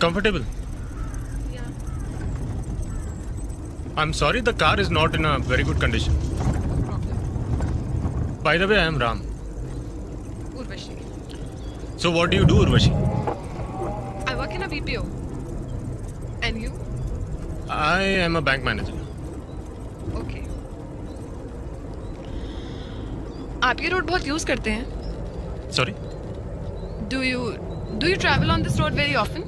comfortable? Yeah. I'm sorry, the car is not in a very good condition. No problem. By the way, I am Ram. Urvashi. So what do you do, Urvashi? I work in a BPO. And you? I am a bank manager. Okay. आप ये road बहुत use करते हैं? Sorry? Do you travel on this road very often?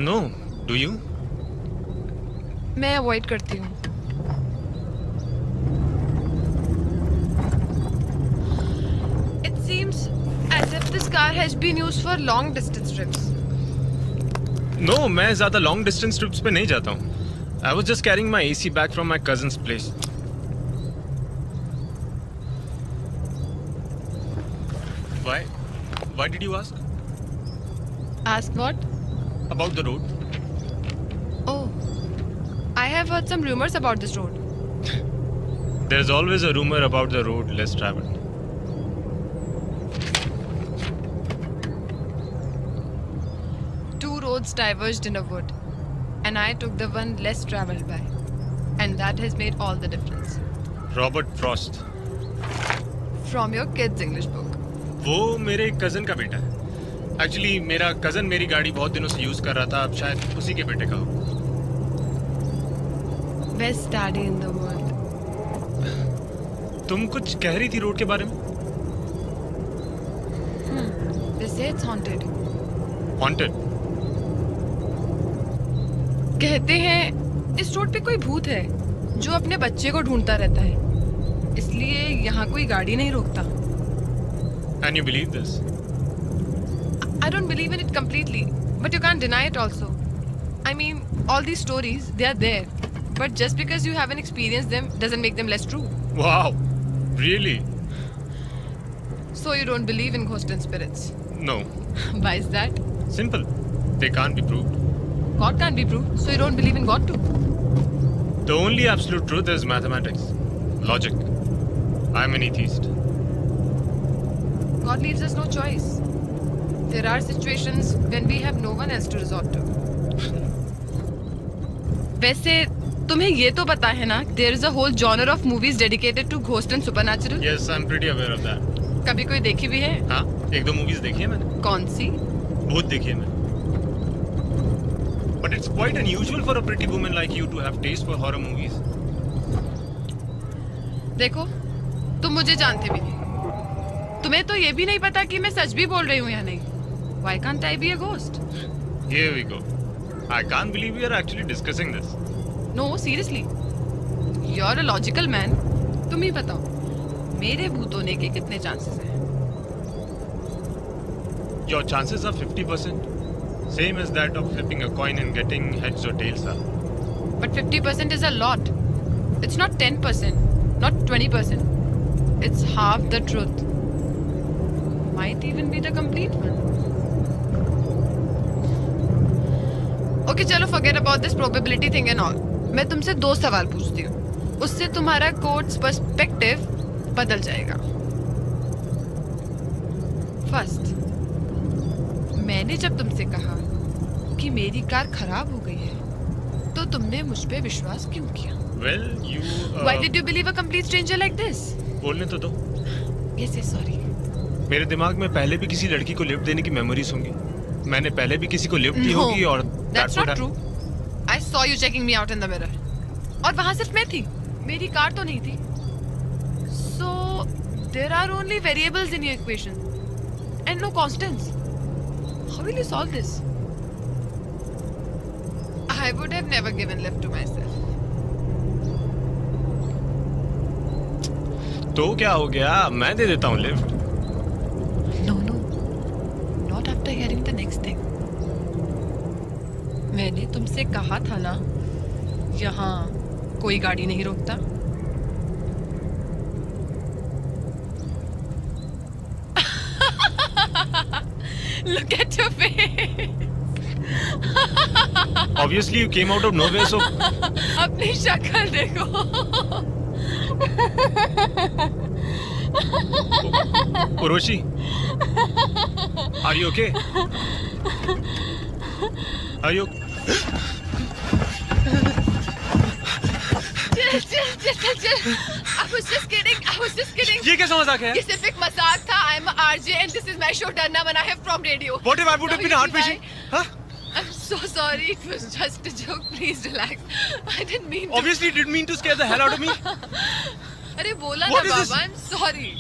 No. Do you? मैं avoid करती हूँ. It seems as if this car has been used for long distance trips. No, मैं ज़्यादा long distance trips पे नहीं जाता हूँ. I was just carrying my AC back from my cousin's place. Why? Why did you ask? Ask what? About the road? Oh, I have heard some rumors about this road. There's always a rumor about the road less traveled. Two roads diverged in a wood, and I took the one less traveled by. And that has made all the difference. Robert Frost. From your kid's English book. वो मेरे cousin का बेटा है. Actually मेरा cousin मेरी गाड़ी बहुत दिनों से यूज़ कर रहा था. अब शायद उसी के बेटे का हो. Best daddy in the world. तुम कुछ कह रही थी रोड के बारे में? They say it's haunted. Haunted. कहते हैं इस रोड पे कोई भूत है जो अपने बच्चे को ढूंढता रहता है. इसलिए यहाँ कोई गाड़ी नहीं रोकता. And you believe this? I don't believe in it completely, but you can't deny it also. I mean, all these stories, they are there. But just because you haven't experienced them doesn't make them less true. Wow. Really? So you don't believe in ghosts and spirits. No. Why is that? Simple. They can't be proved. God can't be proved, so you don't believe in God too. The only absolute truth is mathematics. Logic. I'm an atheist. God leaves us no choice. There are situations when we have no one else to resort to. वैसे तुम्हें ये तो पता है ना, there is a whole genre of movies dedicated to ghost and supernatural. Yes, I'm pretty aware of that. कभी कोई देखी भी है? हाँ, एक दो मूवीज देखी है मैंने. कौन सी? बहुत देखी है मैंने. But it's quite unusual for a pretty woman like you to have taste for horror movies. देखो, तुम मुझे जानते भी नहीं. तुम्हें तो ये भी नहीं पता कि मैं सच भी बोल रही हूँ या नहीं. Why can't I be a ghost? Here we go. I can't believe we are actually discussing this. No, seriously. You're a logical man. तुम ही बताओ, मेरे भूत होने के कितने चांसेस हैं? Your chances are 50%. Same as that of flipping a coin and getting heads or tails up. But 50% is a lot. It's not 10%, not 20%. It's half the truth. Might even be the complete one. Okay, चलो forget about this probability thing and all. मैं तुमसे दो सवाल पूछती हूँ. उससे तुम्हारा courts perspective बदल जाएगा. फर्स्ट, मैंने जब तुमसे कहा कि मेरी कार खराब हो गई है, तो तुमने मुझ पे विश्वास क्यों किया? Well, you. Why did you believe a complete stranger like this? बोलने तो दो. Yes, yes, sorry. मेरे दिमाग में पहले भी किसी लड़की को लिफ्ट देने की मेमोरीज होंगी. मैंने पहले भी किसी को लिफ्ट दी No, होगी और that's not true. I saw you checking me out in the mirror. और वहाँ सिर्फ मैं थी. मेरी कार तो नहीं थी. So there are only variables in your equation and no constants. How will you solve this? I would have never given lift to myself. तो क्या हो गया? मैं दे देता हूँ lift. No, no. Not after hearing the next thing. मैंने तुमसे कहा था ना, यहाँ कोई गाड़ी नहीं रोकता. Look at your face. Obviously, you came out of nowhere, so. अपनी शक्ल देखो. Uroshi, are you okay? Are you? Chill. I was just kidding. ये कैसा मजाक है? ये सिर्फ एक मजाक था. I'm a RJ and this is my show Darna Mana Hai from radio. What if I would have been a heart patient? Huh? I'm so sorry. It was just a joke. Please relax. I didn't mean to. Obviously, didn't mean to scare the hell out of me. अरे बोला ना What is this? Baba. I'm sorry.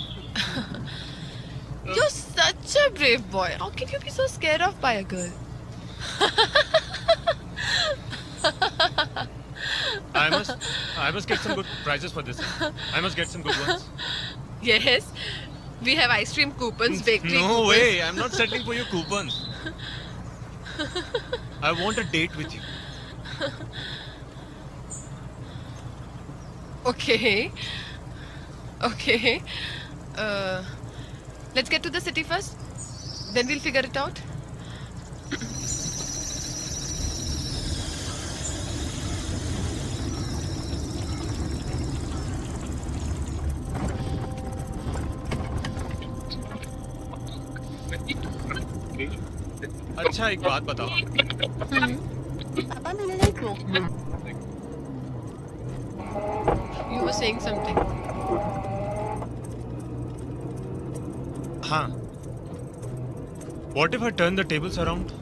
You're such a brave boy. How can you be so scared of by a girl? I must get some good prizes for this. I must get some good ones. Yes. We have ice cream coupons, bakery No coupons. way. I'm not settling for your coupons. I want a date with you. Okay. Let's get to the city first. Then we'll figure it out. अच्छा एक बात बताओ. पापा मैंने देखो You were saying something. हाँ. What if I turn the tables around?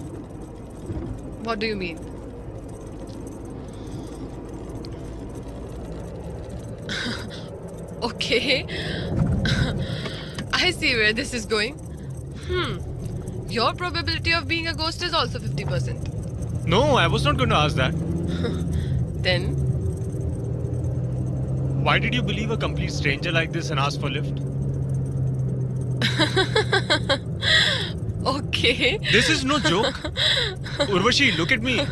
What do you mean? Okay. I see where this is going. Your probability of being a ghost is also 50%. No, I was not going to ask that. Then, Why did you believe a complete stranger like this and ask for lift? okay. This is no joke. Urvashi, look at me.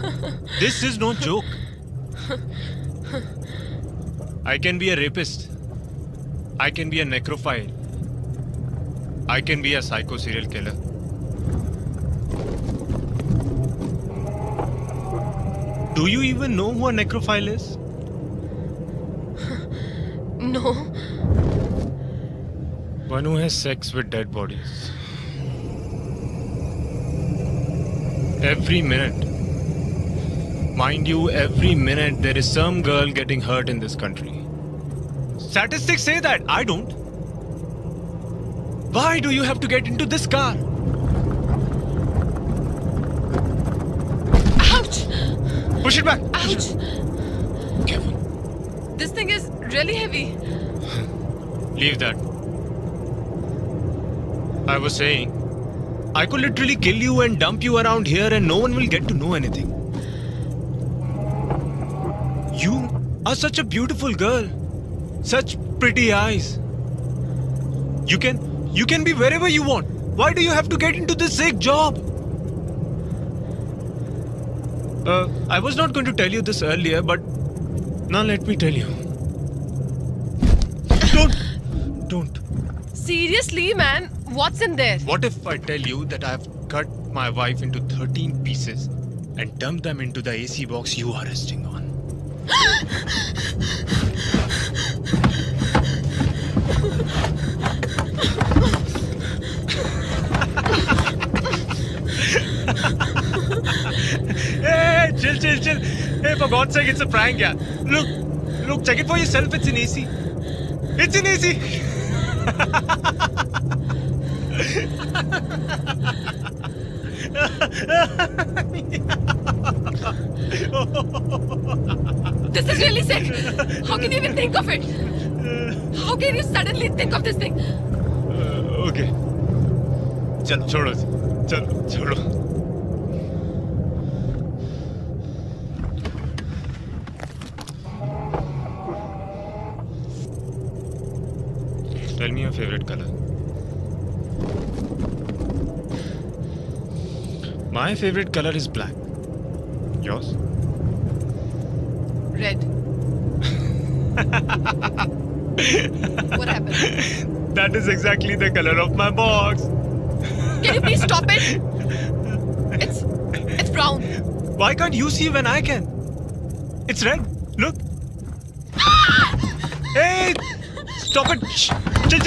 This is no joke. I can be a rapist. I can be a necrophile. I can be a psycho serial killer. Do you even know who a necrophile is? No. One who has sex with dead bodies. Every minute. Mind you, every minute there is some girl getting hurt in this country. Statistics say that. I don't. Why do you have to get into this car? Ouch! Push it back. Ouch! Careful. This thing is really heavy. Leave that. I was saying, I could literally kill you and dump you around here and no one will get to know anything. You are such a beautiful girl. Such pretty eyes. You can be wherever you want. Why do you have to get into this sick job? I was not going to tell you this earlier, but now let me tell you. Don't. Seriously, man, what's in there? What if I tell you that I've cut my wife into 13 pieces and dumped them into the AC box you are resting on? Hey, chill. Hey, for God's sake, it's a prank, yeah. Look, check it for yourself. It's in AC. It's in AC. This is really sick. How can you even think of it? How can you suddenly think of this thing? Okay. चलो छोड़ो. Tell me your favorite color. My favorite color is black. Yours? Red. What happened? That is exactly the color of my box. Can you please stop it? It's brown. Why can't you see when I can? It's red. Look. Hey! Stop it! Shh. Chill.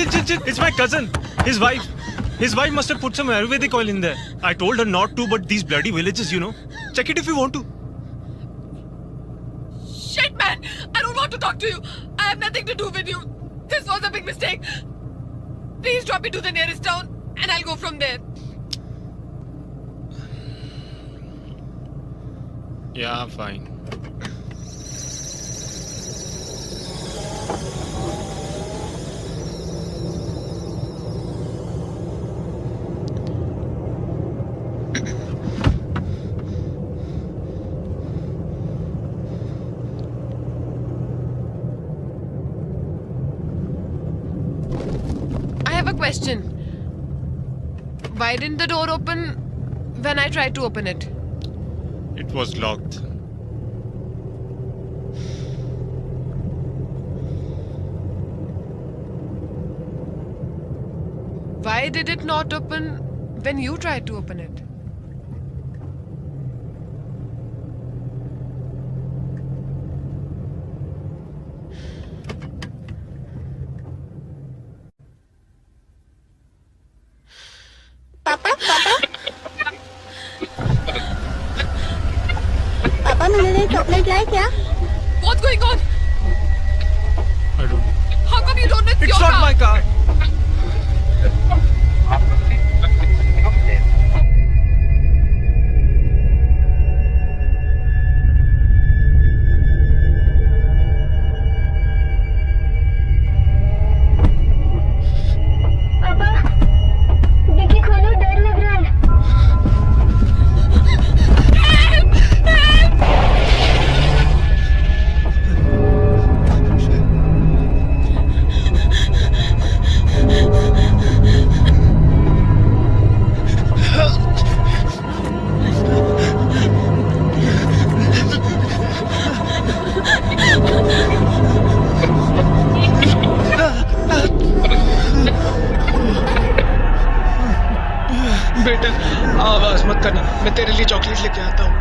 It's my cousin. His wife must have put some Ayurvedic oil in there. I told her not to, but these bloody villages, you know. Check it if you want to. Shit, man! I don't want to talk to you. I have nothing to do with you. This was a big mistake. Please drop me to the nearest town and I'll go from there. Yeah, fine. I have a question. Why didn't the door open when I tried to open it? It was locked. Why did it not open when you tried to open it? पापा मेरे लिए chocolate लाए क्या? What's going on? I don't know. How come you don't know it's It's your not car? my car. पापा dicky खोलो, डर लग रहा है। बेटा आवाज मत करना, मैं तेरे लिए चॉकलेट लेके आता हूँ।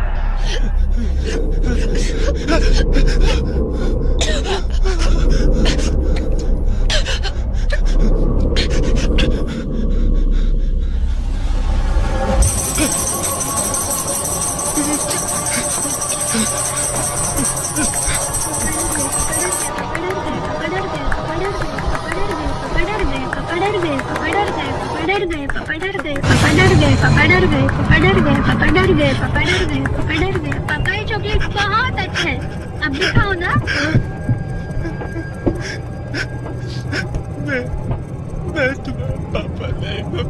पापा ये चॉकलेट बहुत अच्छा है, अब भी खाओ ना। मैं तुम्हारा पापा नहीं हूँ।